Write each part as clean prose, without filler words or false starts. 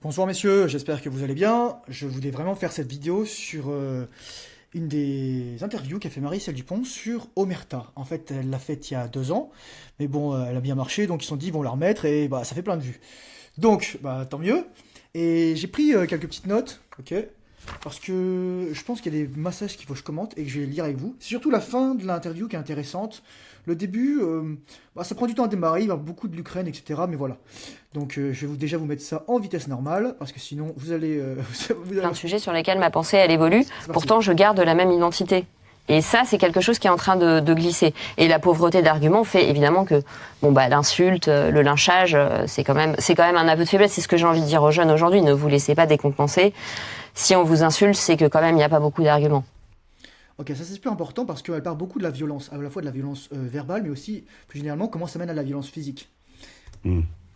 Bonsoir messieurs, j'espère que vous allez bien. Je voulais vraiment faire cette vidéo sur une des interviews qu'a fait Marie-Celle Dupont sur Omerta. En fait, elle l'a faite il y a 2 ans, mais bon, elle a bien marché, donc ils se sont dit ils vont la remettre et bah ça fait plein de vues. Donc, bah tant mieux. Et j'ai pris quelques petites notes, ok? Parce que je pense qu'il y a des passages qu'il faut que je commente et que je vais lire avec vous. C'est surtout la fin de l'interview qui est intéressante. Le début, bah, ça prend du temps à démarrer, il y a beaucoup de l'Ukraine, etc. Mais voilà. Donc je vais déjà vous mettre ça en vitesse normale, parce que sinon vous allez... Plein de sujets sur lesquels ma pensée, elle évolue. Pourtant, je garde la même identité. Et ça, c'est quelque chose qui est en train de glisser. Et la pauvreté d'arguments fait évidemment que l'insulte, le lynchage, c'est quand même un aveu de faiblesse. C'est ce que j'ai envie de dire aux jeunes aujourd'hui. Ne vous laissez pas décompenser. Si on vous insulte, c'est que quand même, il n'y a pas beaucoup d'arguments. Ok, ça c'est super important parce qu'elle parle beaucoup de la violence, à la fois de la violence verbale, mais aussi, plus généralement, comment ça mène à la violence physique.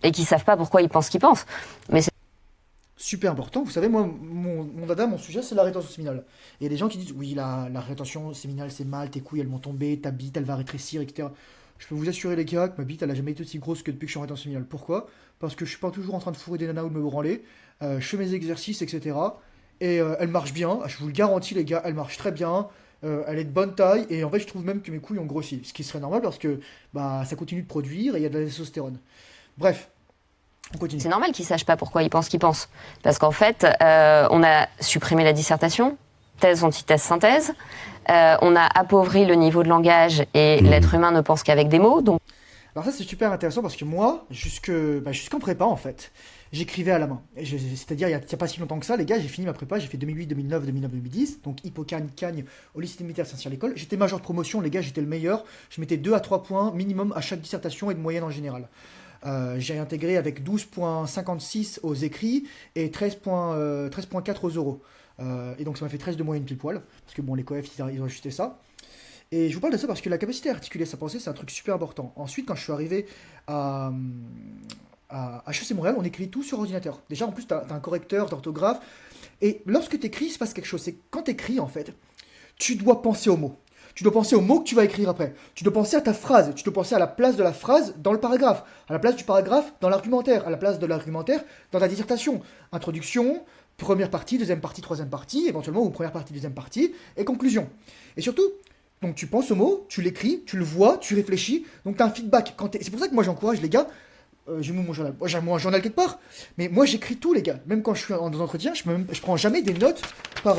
Et qui savent pas pourquoi ils pensent ce qu'ils pensent. Mais c'est Super important. Vous savez, moi, mon dada, mon sujet, c'est la rétention séminale. Et il y a des gens qui disent, oui, la rétention séminale, c'est mal, tes couilles, elles vont tomber, ta bite, elle va rétrécir, etc. Je peux vous assurer, les gars, que ma bite, elle a jamais été aussi grosse que depuis que je suis en rétention séminale. Pourquoi? Parce que je suis pas toujours en train de fourrer des nanas ou de me branler. Je fais mes exercices, etc. Et elle marche bien. Je vous le garantis, les gars, elle marche très bien. Elle est de bonne taille. Et en fait, je trouve même que mes couilles ont grossi. Ce qui serait normal parce que bah, ça continue de produire et il y a de la testostérone. Bref, on continue. c'est normal qu'ils sachent pas pourquoi ils pensent ce qu'ils pensent. Parce qu'en fait, on a supprimé la dissertation, thèse, antithèse, synthèse. On a appauvri le niveau de langage et l'être humain ne pense qu'avec des mots. Donc, Alors ça c'est super intéressant parce que moi, jusqu'en prépa en fait, j'écrivais à la main. C'est-à-dire il y a pas si longtemps que ça, les gars, j'ai fini ma prépa, j'ai fait 2008, 2009, 2009, 2010, donc Hippocane, Cagne, au lycée militaire Saint-Cyr-l'École. J'étais major de promotion, les gars, j'étais le meilleur. Je mettais 2 à 3 points minimum à chaque dissertation et de moyenne en général. J'ai intégré avec 12,56 aux écrits et 13,4 aux oraux. Et donc ça m'a fait 13 de moyenne pile poil, parce que bon, les coefs, ils ont ajusté ça. Et je vous parle de ça parce que la capacité à articuler sa pensée, c'est un truc super important. Ensuite, quand je suis arrivé à, à HEC Montréal, on écrit tout sur ordinateur. Déjà, en plus, tu as un correcteur d'orthographe. Et lorsque tu écris, il se passe quelque chose. C'est que quand tu écris, en fait, tu dois penser aux mots. Tu dois penser aux mots que tu vas écrire après. Tu dois penser à ta phrase. Tu dois penser à la place de la phrase dans le paragraphe. À la place du paragraphe dans l'argumentaire. À la place de l'argumentaire dans ta dissertation. Introduction, première partie, deuxième partie, troisième partie, éventuellement, ou première partie, deuxième partie, et conclusion. Et surtout, donc tu penses au mot, tu l'écris, tu le vois, tu réfléchis, donc tu as un feedback. C'est pour ça que moi j'encourage les gars, j'ai mis mon journal, moi j'ai mon journal quelque part, mais moi j'écris tout les gars. Même quand je suis dans un entretien, je prends jamais des notes par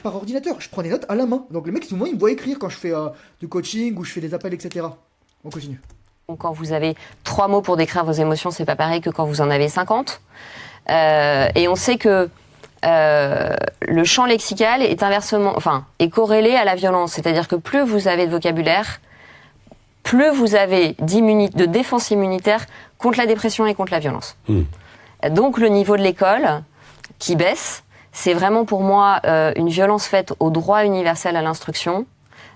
ordinateur, je prends des notes à la main. Donc les mecs souvent ils me voient écrire quand je fais du coaching ou je fais des appels, etc. On continue. quand vous avez 3 mots pour décrire vos émotions, c'est pas pareil que quand vous en avez 50. Et on sait que le champ lexical est corrélé à la violence. C'est-à-dire que plus vous avez de vocabulaire, plus vous avez de défense immunitaire contre la dépression et contre la violence. Donc le niveau de l'école qui baisse, c'est vraiment pour moi une violence faite au droit universel à l'instruction,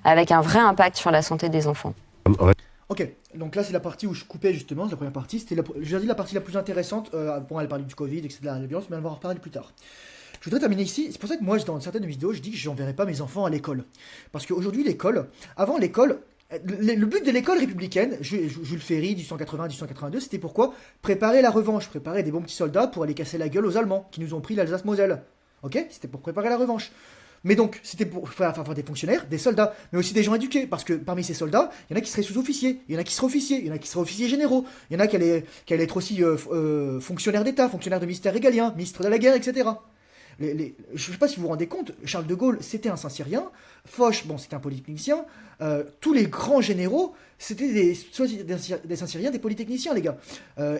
avec un vrai impact sur la santé des enfants. Ok, donc là c'est la partie où je coupais justement, c'est la première partie, je dis la partie la plus intéressante, bon elle parlait du Covid, etc., la violence, mais on va en reparler plus tard. Je voudrais terminer ici, c'est pour ça que moi dans certaines vidéos je dis que je n'enverrai pas mes enfants à l'école. Parce qu'aujourd'hui l'école, avant l'école, le but de l'école républicaine, Jules Ferry, 1880-1882, c'était pourquoi? Préparer la revanche, préparer des bons petits soldats pour aller casser la gueule aux Allemands, qui nous ont pris l'Alsace-Moselle. Ok? C'était pour préparer la revanche. Mais donc, c'était pour faire des fonctionnaires, des soldats, mais aussi des gens éduqués, parce que parmi ces soldats, il y en a qui seraient sous-officiers, il y en a qui seraient officiers, il y en a qui seraient officiers généraux, il y en a qui allaient être aussi fonctionnaires d'État, fonctionnaires de ministère régalien, ministre de la guerre, etc. Je ne sais pas si vous vous rendez compte, Charles de Gaulle, c'était un Saint-Cyrien, Foch, bon, c'était un polytechnicien, tous les grands généraux, c'était soit des Saint-Cyriens, des polytechniciens, les gars.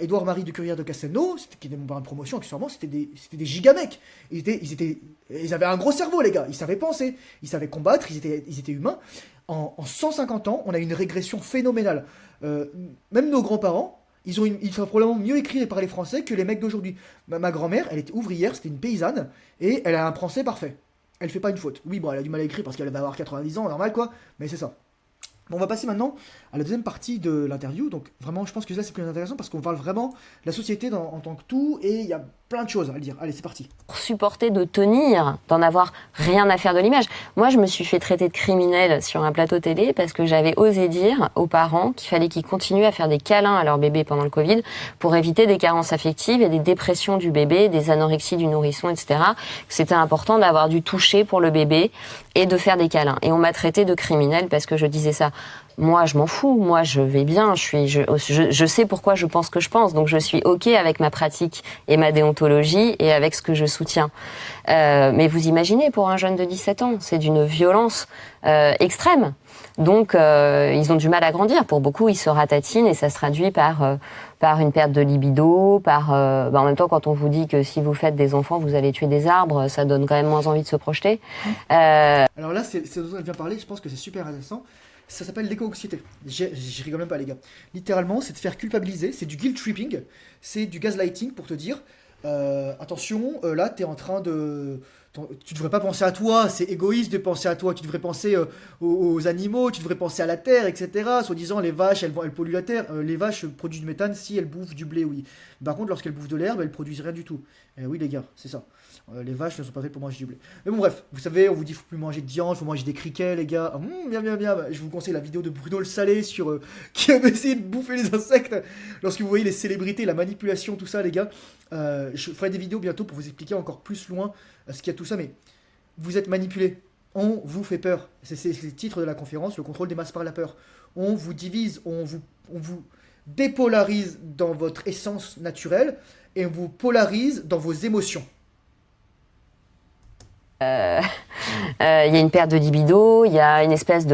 Édouard-Marie de Curière de Castelnau, qui était mon parrain de promotion, accessoirement, c'était des gigamecs. Ils avaient un gros cerveau, les gars, ils savaient penser, ils savaient combattre, ils étaient humains. En 150 ans, on a une régression phénoménale. Même nos grands-parents, ils savent probablement mieux écrire et parler français que les mecs d'aujourd'hui. Ma grand-mère, elle était ouvrière, c'était une paysanne, et elle a un français parfait. Elle fait pas une faute. Oui, bon, elle a du mal à écrire parce qu'elle va avoir 90 ans, normal quoi, mais c'est ça. Bon, on va passer maintenant à la deuxième partie de l'interview. Donc vraiment, je pense que là c'est plus intéressant parce qu'on parle vraiment de la société en tant que tout, et il y a plein de choses à dire. Allez, c'est parti. Pour supporter de tenir, d'en avoir rien à faire de l'image. Moi, je me suis fait traiter de criminelle sur un plateau télé parce que j'avais osé dire aux parents qu'il fallait qu'ils continuent à faire des câlins à leur bébé pendant le Covid pour éviter des carences affectives et des dépressions du bébé, des anorexies du nourrisson, etc. C'était important d'avoir du toucher pour le bébé et de faire des câlins. Et on m'a traité de criminelle parce que je disais ça. Moi, je m'en fous. Moi, je vais bien. Je sais pourquoi je pense que je pense. Donc, je suis OK avec ma pratique et ma déontologie et avec ce que je soutiens. Mais vous imaginez, pour un jeune de 17 ans, c'est d'une violence extrême. Donc, ils ont du mal à grandir. Pour beaucoup, ils se ratatinent et ça se traduit par une perte de libido, en même temps, quand on vous dit que si vous faites des enfants, vous allez tuer des arbres, ça donne quand même moins envie de se projeter. Alors là, c'est ce dont elle vient parler. Je pense que c'est super intéressant. Ça s'appelle l'éco-anxiété. Je rigole même pas, les gars. Littéralement, c'est de faire culpabiliser. C'est du guilt tripping. C'est du gaslighting pour te dire attention, là, t'es en train de. Tu devrais pas penser à toi, c'est égoïste de penser à toi. Tu devrais penser aux animaux, tu devrais penser à la terre, etc. Soi-disant, les vaches, elles polluent la terre. Les vaches produisent du méthane si elles bouffent du blé, oui. Par contre, lorsqu'elles bouffent de l'herbe, elles produisent rien du tout. Oui, les gars, c'est ça. Les vaches ne sont pas faites pour manger du blé. Mais bon, bref, vous savez, on vous dit qu'il ne faut plus manger de viande, il faut manger des criquets, les gars. Bien. Je vous conseille la vidéo de Bruno le Salé sur qui avait essayé de bouffer les insectes. Lorsque vous voyez les célébrités, la manipulation, tout ça, les gars. Je ferai des vidéos bientôt pour vous expliquer encore plus loin ce qu'il y a tout ça. Mais vous êtes manipulés. On vous fait peur. C'est le titre de la conférence, le contrôle des masses par la peur. On vous divise, on vous dépolarise dans votre essence naturelle et on vous polarise dans vos émotions. Il y a une perte de libido, il y a une espèce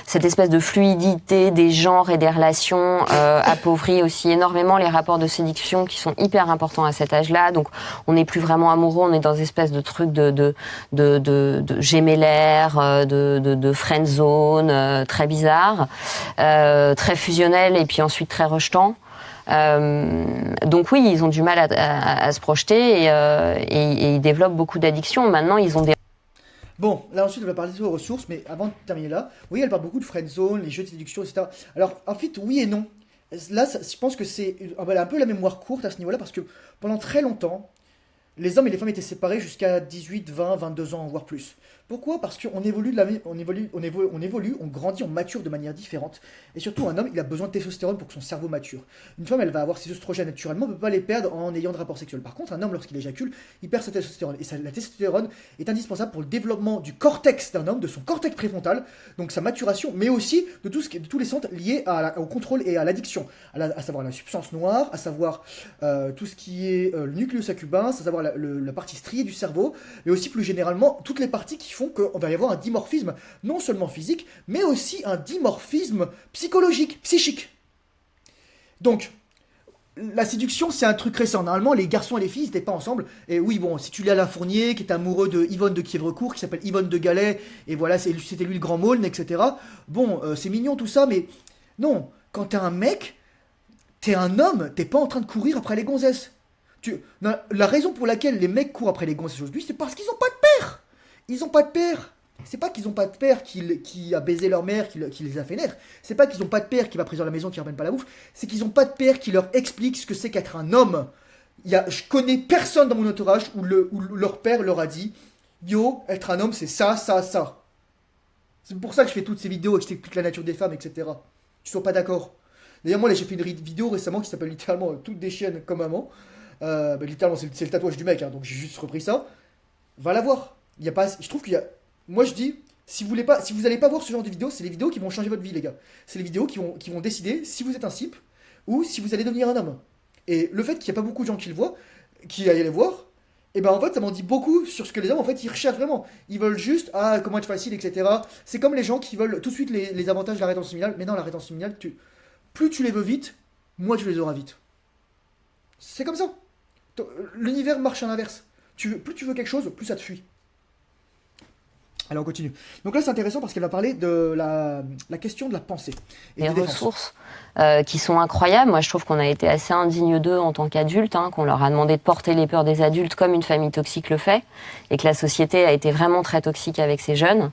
cette espèce de fluidité des genres et des relations appauvrit aussi énormément les rapports de séduction qui sont hyper importants à cet âge-là. Donc on n'est plus vraiment amoureux, on est dans une espèce de truc de gémellaire, de friend zone, très bizarre, très fusionnel et puis ensuite très rejetant. Donc oui, ils ont du mal à se projeter et ils développent beaucoup d'addictions. Maintenant, ils ont des... Bon, là ensuite on va parler aux ressources, mais avant de terminer là, oui, elle parle beaucoup de friendzone, les jeux de séduction, etc. Alors, en fait, oui et non. Là, je pense que c'est un peu la mémoire courte à ce niveau-là, parce que pendant très longtemps, les hommes et les femmes étaient séparés jusqu'à 18, 20, 22 ans, voire plus. Pourquoi ? Parce qu'on évolue, on grandit, on mature de manière différente. Et surtout, un homme, il a besoin de testostérone pour que son cerveau mature. Une femme, elle va avoir ses oestrogènes naturellement, on ne peut pas les perdre en ayant de rapports sexuels. Par contre, un homme, lorsqu'il éjacule, il perd sa testostérone. Et la testostérone est indispensable pour le développement du cortex d'un homme, de son cortex préfrontal, donc sa maturation, mais aussi de tous les centres liés au contrôle et à l'addiction, à savoir la substance noire, à savoir tout ce qui est le nucléus accumbens, à savoir la partie striée du cerveau, mais aussi plus généralement toutes les parties qui font qu'on va y avoir un dimorphisme non seulement physique, mais aussi un dimorphisme psychologique, psychique. Donc, la séduction, c'est un truc récent. Normalement, les garçons et les filles n'étaient pas ensemble. Et oui, bon, si tu lis Alain Fournier, qui est amoureux de Yvonne de Kievrecourt, qui s'appelle Yvonne de Galais, et voilà, c'était lui le grand môle, etc. Bon, c'est mignon tout ça, mais non, quand t'es un mec, t'es un homme, t'es pas en train de courir après les gonzesses. La raison pour laquelle les mecs courent après les gonzesses aujourd'hui, c'est parce qu'ils n'ont pas de père. Ils ont pas de père. C'est pas qu'ils ont pas de père qui a baisé leur mère, qui les a fait naître. C'est pas qu'ils ont pas de père qui va présenter à la maison, qui ramène pas la bouffe. C'est qu'ils ont pas de père qui leur explique ce que c'est qu'être un homme. Je connais personne dans mon entourage où leur père leur a dit yo, être un homme, c'est ça, ça, ça. C'est pour ça que je fais toutes ces vidéos et que je t'explique la nature des femmes, etc. Tu sois pas d'accord. D'ailleurs, moi, là, j'ai fait une vidéo récemment qui s'appelle littéralement Toutes des chiennes comme maman. Littéralement, c'est le tatouage du mec, hein, donc j'ai juste repris ça. Va la voir. Il y a pas, je trouve qu'il y a. Moi, je dis, si vous n'allez pas voir ce genre de vidéos, c'est les vidéos qui vont changer votre vie, les gars. C'est les vidéos qui vont décider si vous êtes un simp ou si vous allez devenir un homme. Et le fait qu'il n'y a pas beaucoup de gens qui le voient, qui aillent les voir, et ben en fait, ça m'en dit beaucoup sur ce que les hommes, en fait, ils recherchent vraiment. Ils veulent juste, comment être facile, etc. C'est comme les gens qui veulent tout de suite les avantages de la rétention séminale. Mais non, la rétention séminale, plus tu les veux vite, moins tu les auras vite. C'est comme ça. L'univers marche à l'inverse. Plus tu veux quelque chose, plus ça te fuit. Allez, on continue. Donc là, c'est intéressant parce qu'elle va parler de la question de la pensée. Et des ressources qui sont incroyables. Moi, je trouve qu'on a été assez indigne d'eux en tant qu'adultes, qu'on leur a demandé de porter les peurs des adultes comme une famille toxique le fait, et que la société a été vraiment très toxique avec ces jeunes.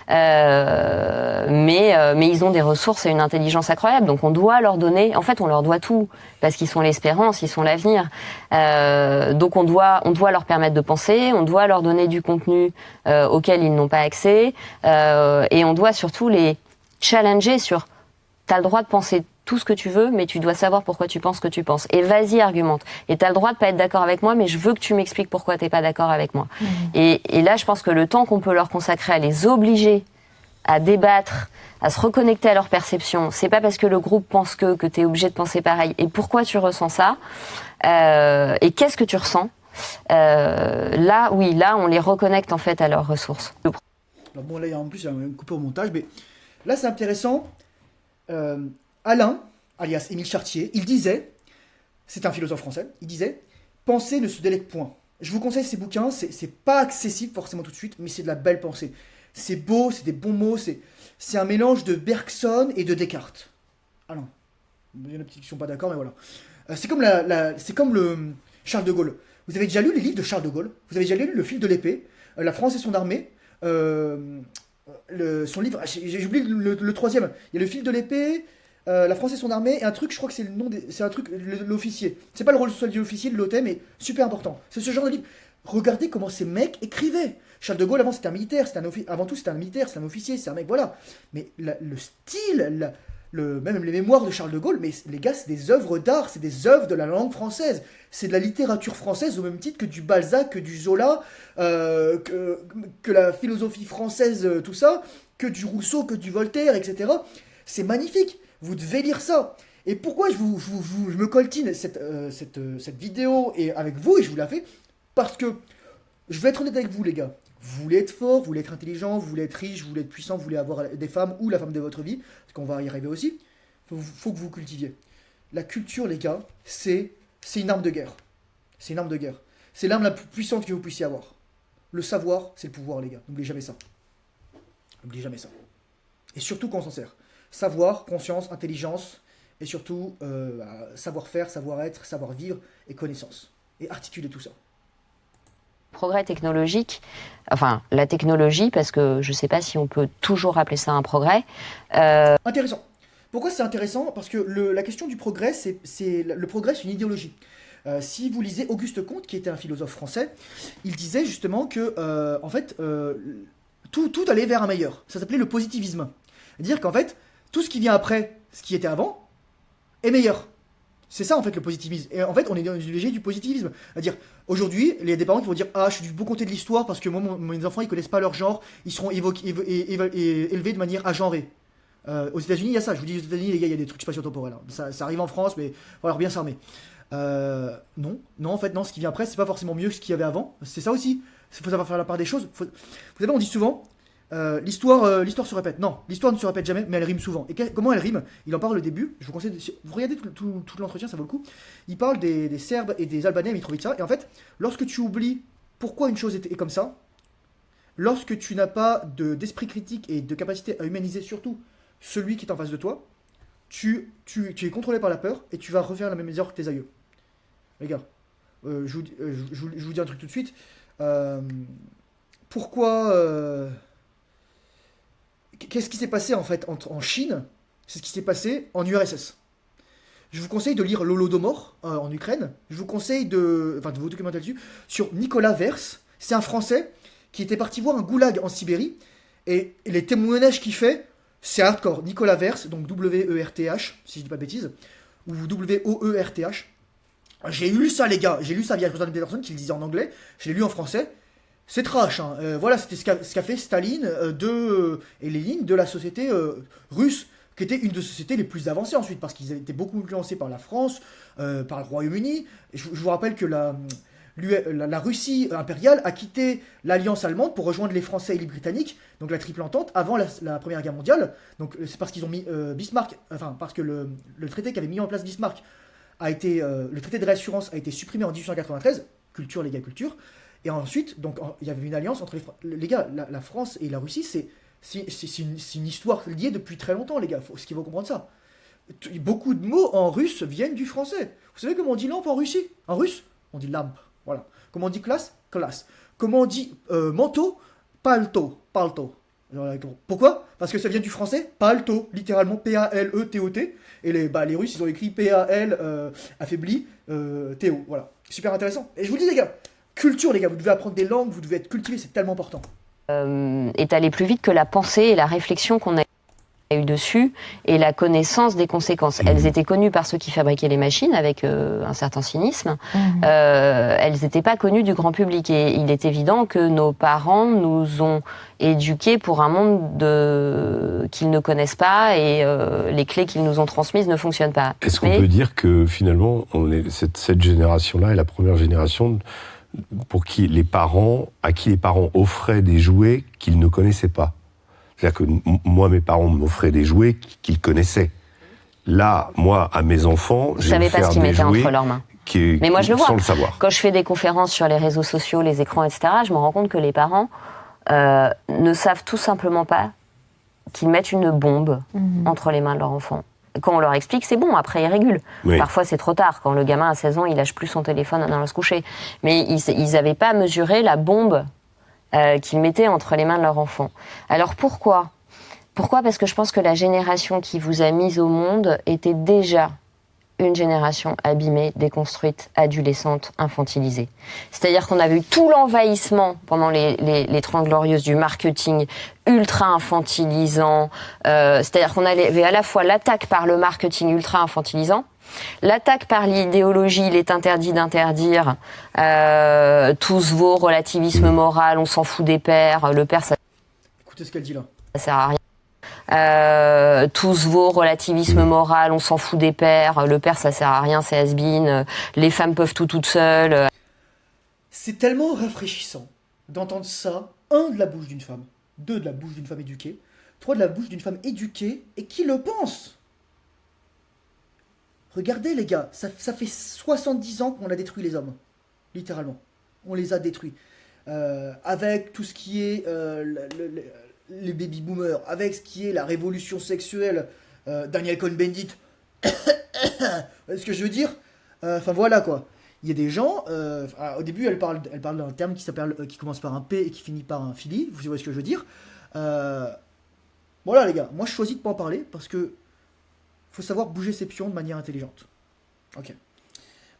Mais ils ont des ressources et une intelligence incroyable. Donc on doit leur donner, en fait on leur doit tout, parce qu'ils sont l'espérance, ils sont l'avenir. Donc on doit leur permettre de penser, on doit leur donner du contenu auquel ils n'ont pas accès, et on doit surtout les challenger sur t'as le droit de penser tout ce que tu veux, mais tu dois savoir pourquoi tu penses ce que tu penses. Et vas-y, argumente. Et t'as le droit de pas être d'accord avec moi, mais je veux que tu m'expliques pourquoi t'es pas d'accord avec moi. Et là, je pense que le temps qu'on peut leur consacrer à les obliger à débattre, à se reconnecter à leur perception, c'est pas parce que le groupe pense que t'es obligé de penser pareil. Et pourquoi tu ressens ça et qu'est-ce que tu ressens là, on les reconnecte en fait à leurs ressources. Alors bon, là, en plus, il y a une coupure au montage, mais là, c'est intéressant. Alain, alias Émile Chartier, il disait, c'est un philosophe français, il disait « Penser ne se délègue point ». Je vous conseille ces bouquins, c'est pas accessible forcément tout de suite, mais c'est de la belle pensée. C'est beau, c'est des bons mots, c'est un mélange de Bergson et de Descartes. Ah non, il y en a qui ne sont pas d'accord, mais voilà. C'est comme le Charles de Gaulle. Vous avez déjà lu les livres de Charles de Gaulle? Vous avez déjà lu Le fil de l'épée, La France et son armée, son livre, j'ai oublié le troisième. Il y a Le fil de l'épée, La France et son armée, et un truc, je crois que c'est le nom, c'est un truc, l'officier. C'est pas le rôle seul de l'officier, de l'OTM, mais super important. C'est ce genre de livre. Regardez comment ces mecs écrivaient. Charles de Gaulle, avant, c'était un militaire, avant tout, c'était un militaire, c'est un officier, c'est un mec, voilà. Mais le style, même les mémoires de Charles de Gaulle, mais les gars, c'est des œuvres d'art, c'est des œuvres de la langue française. C'est de la littérature française au même titre que du Balzac, que du Zola, que la philosophie française, tout ça, que du Rousseau, que du Voltaire, etc. C'est magnifique. Vous devez lire ça. Et pourquoi je me coltine cette vidéo et avec vous, et je vous la fais? Parce que je vais être honnête avec vous, les gars. Vous voulez être fort, vous voulez être intelligent, vous voulez être riche, vous voulez être puissant, vous voulez avoir des femmes ou la femme de votre vie, parce qu'on va y arriver aussi. Faut que vous cultiviez. La culture, les gars, c'est une arme de guerre. C'est une arme de guerre. C'est l'arme la plus puissante que vous puissiez avoir. Le savoir, c'est le pouvoir, les gars. N'oubliez jamais ça. N'oubliez jamais ça. Et surtout quand on s'en sert. Savoir, conscience, intelligence, et surtout savoir-faire, savoir-être, savoir-vivre et connaissance. Et articuler tout ça. Progrès technologique, enfin la technologie, parce que je ne sais pas si on peut toujours appeler ça un progrès. Intéressant. Pourquoi c'est intéressant? Parce que la question du progrès, le progrès, c'est une idéologie. Si vous lisez Auguste Comte, qui était un philosophe français, il disait justement que, en fait, tout allait vers un meilleur. Ça s'appelait le positivisme. C'est-à-dire qu'en fait, tout ce qui vient après ce qui était avant est meilleur. C'est ça en fait le positivisme. Et en fait, on est dans une idéologie du positivisme. C'est-à-dire, aujourd'hui, il y a des parents qui vont dire ah, je suis du bon côté de l'histoire parce que moi, mes enfants, ils connaissent pas leur genre, ils seront élevés de manière agenrée. Aux États-Unis, il y a ça. Je vous dis, aux États-Unis, les gars, il y a des trucs spatio-temporels. Hein. Ça arrive en France, mais il va falloir bien s'armer. Non, en fait, non, ce qui vient après, c'est pas forcément mieux que ce qu'il y avait avant. C'est ça aussi. Il faut savoir faire la part des choses. Vous savez, on dit souvent, l'histoire se répète. Non, l'histoire ne se répète jamais, mais elle rime souvent. Et comment elle rime? Il en parle au début. Je vous conseille, vous regardez tout l'entretien, ça vaut le coup. Il parle des Serbes et des Albanais à Mitrovica. Et en fait, lorsque tu oublies pourquoi une chose est comme ça, lorsque tu n'as pas d'esprit critique et de capacité à humaniser surtout celui qui est en face de toi, tu es contrôlé par la peur et tu vas refaire la même erreur que tes aïeux. Les gars, je vous dis un truc tout de suite. Pourquoi... Qu'est-ce qui s'est passé en fait en Chine? C'est ce qui s'est passé en URSS. Je vous conseille de lire l'Holodomor en Ukraine. Je vous conseille de vous documenter là-dessus sur Nicolas Vers. C'est un Français qui était parti voir un goulag en Sibérie. Et les témoignages qu'il fait, c'est hardcore. Nicolas Vers, donc W-E-R-T-H, si je dis pas de bêtises, ou W-O-E-R-T-H. J'ai lu ça, les gars. J'ai lu ça via une personne qui le disait en anglais. Je l'ai lu en français. C'est trash. Hein. Voilà, c'était ce qu'a fait Staline et Lénine de la société russe, qui était une des sociétés les plus avancées ensuite, parce qu'ils étaient beaucoup influencés par la France, par le Royaume-Uni. Je vous rappelle que la Russie impériale a quitté l'alliance allemande pour rejoindre les Français et les Britanniques, donc la triple entente, avant la Première Guerre mondiale. Donc c'est parce qu'ils ont mis Bismarck, enfin parce que le traité qu'avait mis en place Bismarck le traité de réassurance a été supprimé en 1893, culture, les gars, culture. Et ensuite, donc, il y avait une alliance entre les gars, la France et la Russie, c'est une histoire liée depuis très longtemps, les gars. Ce qu'il faut comprendre ça. Beaucoup de mots en russe viennent du français. Vous savez comment on dit lampe en Russie? En russe, on dit lampe. Voilà. Comment on dit classe? Classe. Comment on dit manteau? Palto. Palto. Pourquoi? Parce que ça vient du français palto, littéralement P-A-L-E-T-O-T. Et les Russes, ils ont écrit P-A-L affaibli T-O. Voilà. Super intéressant. Et je vous dis, les gars, culture, les gars, vous devez apprendre des langues, vous devez être cultivé, c'est tellement important. Est allé plus vite que la pensée et la réflexion qu'on a eu dessus et la connaissance des conséquences. Elles étaient connues par ceux qui fabriquaient les machines avec un certain cynisme. Elles n'étaient pas connues du grand public et il est évident que nos parents nous ont éduqués pour un monde qu'ils ne connaissent pas et les clés qu'ils nous ont transmises ne fonctionnent pas. Est-ce qu'on peut dire que finalement cette génération-là est la première génération à qui les parents offraient des jouets qu'ils ne connaissaient pas? C'est-à-dire que moi, mes parents m'offraient des jouets qu'ils connaissaient. Là, moi, à mes enfants, je ne savais pas ce qu'ils mettaient entre leurs mains. Mais moi, je le vois. Sans le savoir. Quand je fais des conférences sur les réseaux sociaux, les écrans, etc., je me rends compte que les parents ne savent tout simplement pas qu'ils mettent une bombe entre les mains de leur enfant. Quand on leur explique, c'est bon, après ils régulent. Oui. Parfois c'est trop tard, quand le gamin a 16 ans, il lâche plus son téléphone en allant se coucher. Mais ils n'avaient pas mesuré la bombe qu'ils mettaient entre les mains de leur enfant. Alors pourquoi ? Pourquoi ? Parce que je pense que la génération qui vous a mise au monde était déjà une génération abîmée, déconstruite, adolescente, infantilisée. C'est-à-dire qu'on avait eu tout l'envahissement pendant les 30 glorieuses du marketing ultra infantilisant. C'est-à-dire qu'on avait à la fois l'attaque par le marketing ultra infantilisant, l'attaque par l'idéologie, il est interdit d'interdire, tous vos relativisme moral, on s'en fout des pères, le père ça... Écoutez ce qu'elle dit là. Ça sert à rien. Tous vos relativisme moral, on s'en fout des pères, le père ça sert à rien, c'est has-been, les femmes peuvent tout toutes seules. C'est tellement rafraîchissant d'entendre ça, de la bouche d'une femme, de la bouche d'une femme éduquée, de la bouche d'une femme éduquée et qui le pense. Regardez les gars, ça fait 70 ans qu'on a détruit les hommes, littéralement, on les a détruits, avec tout ce qui est les baby boomers, avec ce qui est la révolution sexuelle, Daniel Cohn-Bendit, ce que je veux dire, enfin voilà quoi. Il y a des gens, au début elle parle d'un terme qui commence par un P et qui finit par un fili, vous voyez ce que je veux dire. Voilà les gars, moi je choisis de pas en parler parce que faut savoir bouger ses pions de manière intelligente. Ok.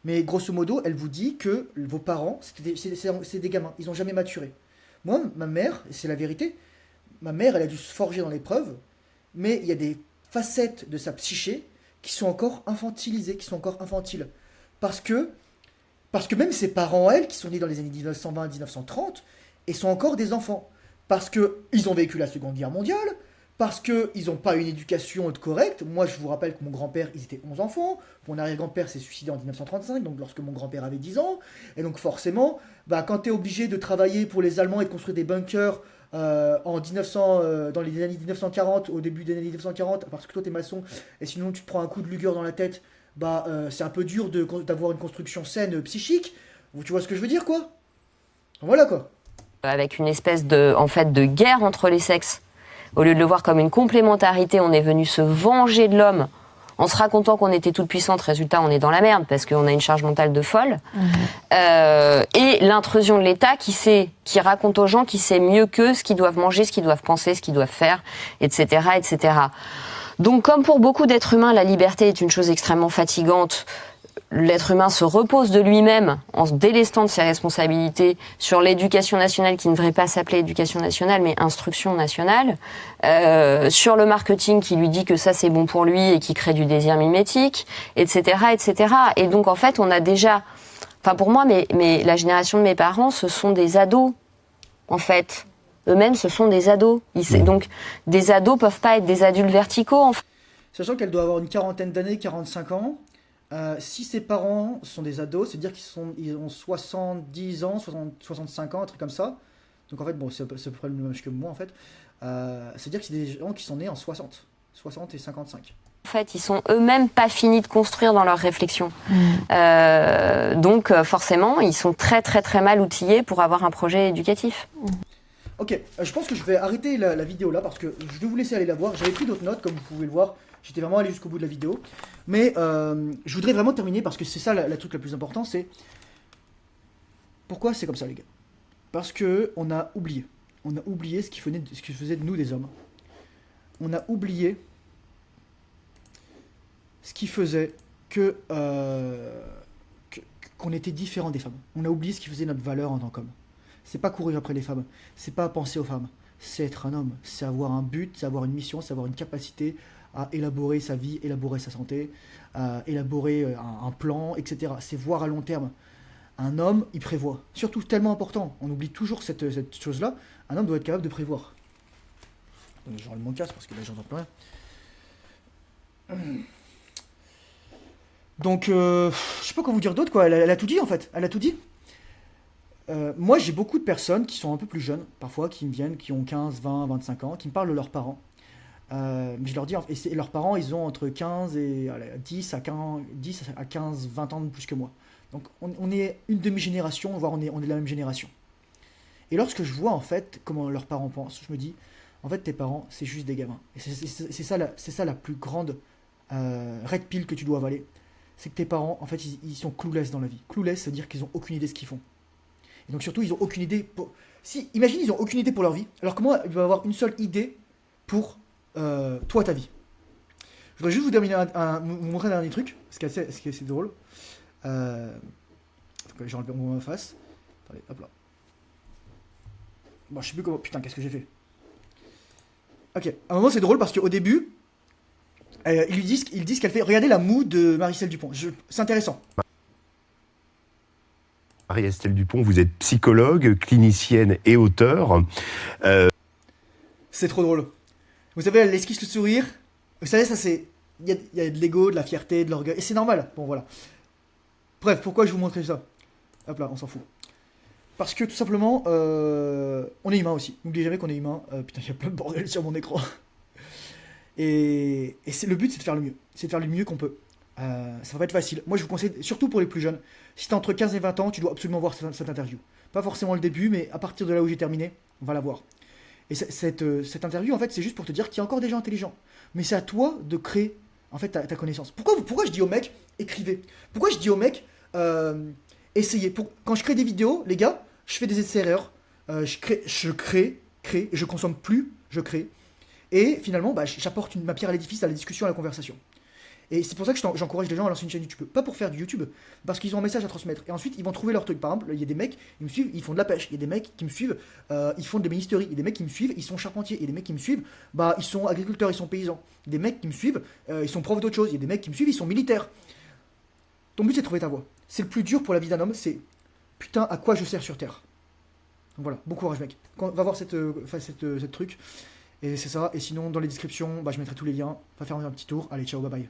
Mais grosso modo, elle vous dit que vos parents, c'est des gamins, ils ont jamais maturé. Moi, ma mère, et c'est la vérité, ma mère, elle a dû se forger dans l'épreuve, mais il y a des facettes de sa psyché qui sont encore infantilisées, qui sont encore infantiles. Parce que même ses parents, elle, qui sont nés dans les années 1920-1930, ils sont encore des enfants. Parce qu'ils ont vécu la Seconde Guerre mondiale, parce qu'ils n'ont pas une éducation correcte. Moi, je vous rappelle que mon grand-père, ils étaient 11 enfants. Mon arrière-grand-père s'est suicidé en 1935, donc lorsque mon grand-père avait 10 ans. Et donc forcément, quand tu es obligé de travailler pour les Allemands et de construire des bunkers dans les années 1940, au début des années 1940, parce que toi t'es maçon, et sinon tu te prends un coup de lugueur dans la tête, c'est un peu dur d'avoir une construction saine psychique. Tu vois ce que je veux dire, quoi? Voilà, quoi. Avec une espèce de guerre entre les sexes. Au lieu de le voir comme une complémentarité, on est venu se venger de l'homme en se racontant qu'on était toute puissante. Résultat, on est dans la merde parce qu'on a une charge mentale de folle. Et l'intrusion de l'État qui raconte aux gens qui sait mieux qu'eux ce qu'ils doivent manger, ce qu'ils doivent penser, ce qu'ils doivent faire, etc., etc. Donc, comme pour beaucoup d'êtres humains, la liberté est une chose extrêmement fatigante. L'être humain se repose de lui-même en se délestant de ses responsabilités sur l'éducation nationale qui ne devrait pas s'appeler éducation nationale mais instruction nationale, sur le marketing qui lui dit que ça c'est bon pour lui et qui crée du désir mimétique, etc., etc. Et donc en fait on a déjà, enfin pour moi, mais la génération de mes parents ce sont des ados en fait. Eux-mêmes ce sont des ados. Donc des ados peuvent pas être des adultes verticaux en fait. Sachant qu'elle doit avoir une quarantaine d'années, 45 ans. Si ses parents sont des ados, c'est-à-dire qu'ils ont 70 ans, 65 ans, un truc comme ça. Donc en fait, bon, c'est à peu près le même âge que moi en fait. C'est-à-dire que c'est des gens qui sont nés en 60 et 55. En fait, ils sont eux-mêmes pas finis de construire dans leur réflexion. Donc forcément, ils sont très très très mal outillés pour avoir un projet éducatif. Ok, je pense que je vais arrêter la vidéo là parce que je vais vous laisser aller la voir. J'avais pris d'autres notes comme vous pouvez le voir. J'étais vraiment allé jusqu'au bout de la vidéo. Mais je voudrais vraiment terminer parce que c'est ça le truc le plus important, c'est... Pourquoi c'est comme ça les gars? Parce que on a oublié. on a oublié ce qui faisait de nous des hommes. On a oublié ce qui faisait qu'on était différent des femmes. On a oublié ce qui faisait notre valeur en tant qu'homme. C'est pas courir après les femmes, c'est pas penser aux femmes, c'est être un homme, c'est avoir un but, c'est avoir une mission, c'est avoir une capacité à élaborer sa vie, élaborer sa santé, élaborer un plan, etc. C'est voir à long terme. Un homme, il prévoit. Surtout, tellement important, on oublie toujours cette chose-là, un homme doit être capable de prévoir. Donc, je renle mon casque parce que là, j'entends plus rien. Donc, je sais pas quoi vous dire d'autre, quoi. Elle a tout dit, en fait. Elle a tout dit. Moi, j'ai beaucoup de personnes qui sont un peu plus jeunes, parfois, qui me viennent, qui ont 15, 20, 25 ans, qui me parlent de leurs parents. Mais je leur dis, et leurs parents, ils ont entre 15 et 10 à 15, 20 ans de plus que moi. Donc, on est une demi-génération, voire on est de la même génération. Et lorsque je vois, en fait, comment leurs parents pensent, je me dis, en fait, tes parents, c'est juste des gamins. Et c'est ça la plus grande red pill que tu dois avaler. C'est que tes parents, en fait, ils sont clueless dans la vie. Clueless, ça veut dire qu'ils ont aucune idée de ce qu'ils font. Et donc surtout, ils ont aucune idée pour... Imagine, ils ont aucune idée pour leur vie, alors que moi, ils doivent avoir une seule idée pour toi, ta vie. Je voudrais juste vous montrer un dernier truc, ce qui est assez drôle. J'ai enlevé mon face. Attendez, hop là. Bon, je sais plus comment... Putain, qu'est-ce que j'ai fait? Ok, à un moment, c'est drôle parce qu'au début... ils disent qu'elle fait... Regardez la moue de Marie-Estelle Dupont. C'est intéressant. Marie-Estelle Dupont, vous êtes psychologue, clinicienne et auteure. C'est trop drôle. Vous savez, elle esquisse le sourire. Vous savez, ça c'est... Il y a de l'ego, de la fierté, de l'orgueil. Et c'est normal. Bon, voilà. Bref, pourquoi je vous montrer ça? Hop là, on s'en fout. Parce que tout simplement, on est humain aussi. N'oubliez jamais qu'on est humain. Putain, il y a plein de bordel sur mon écran. Et le but, c'est de faire le mieux. C'est de faire le mieux qu'on peut. Ça va pas être facile. Moi, je vous conseille, surtout pour les plus jeunes, si t'es entre 15 et 20 ans, tu dois absolument voir cette interview. Pas forcément le début, mais à partir de là où j'ai terminé, on va la voir. Et cette interview, en fait, c'est juste pour te dire qu'il y a encore des gens intelligents. Mais c'est à toi de créer, en fait, ta connaissance. Pourquoi je dis aux mecs, écrivez? Pourquoi je dis aux mecs, essayez? Quand je crée des vidéos, les gars, je fais des essais-erreurs. Je crée, et je consomme plus, je crée. Et finalement, bah, j'apporte ma pierre à l'édifice, à la discussion, à la conversation. Et c'est pour ça que j'encourage les gens à lancer une chaîne YouTube. Pas pour faire du YouTube, parce qu'ils ont un message à transmettre. Et ensuite, ils vont trouver leur truc. Par exemple, il y a des mecs, ils me suivent, ils font de la pêche. Il y a des mecs qui me suivent, ils font de l'ébénisterie. Il y a des mecs qui me suivent, ils sont charpentiers. Il y a des mecs qui me suivent, bah, ils sont agriculteurs, ils sont paysans. Il y a des mecs qui me suivent, ils sont profs d'autre chose. Il y a des mecs qui me suivent, ils sont militaires. Ton but, c'est de trouver ta voie. C'est le plus dur pour la vie d'un homme, c'est putain, à quoi je sers sur Terre. Donc voilà, bon courage, mec. Va voir cette truc. Et c'est ça. Et sinon, dans les descriptions, bah, je mettrai tous les liens. Va faire un petit tour. Allez, ciao, bye bye.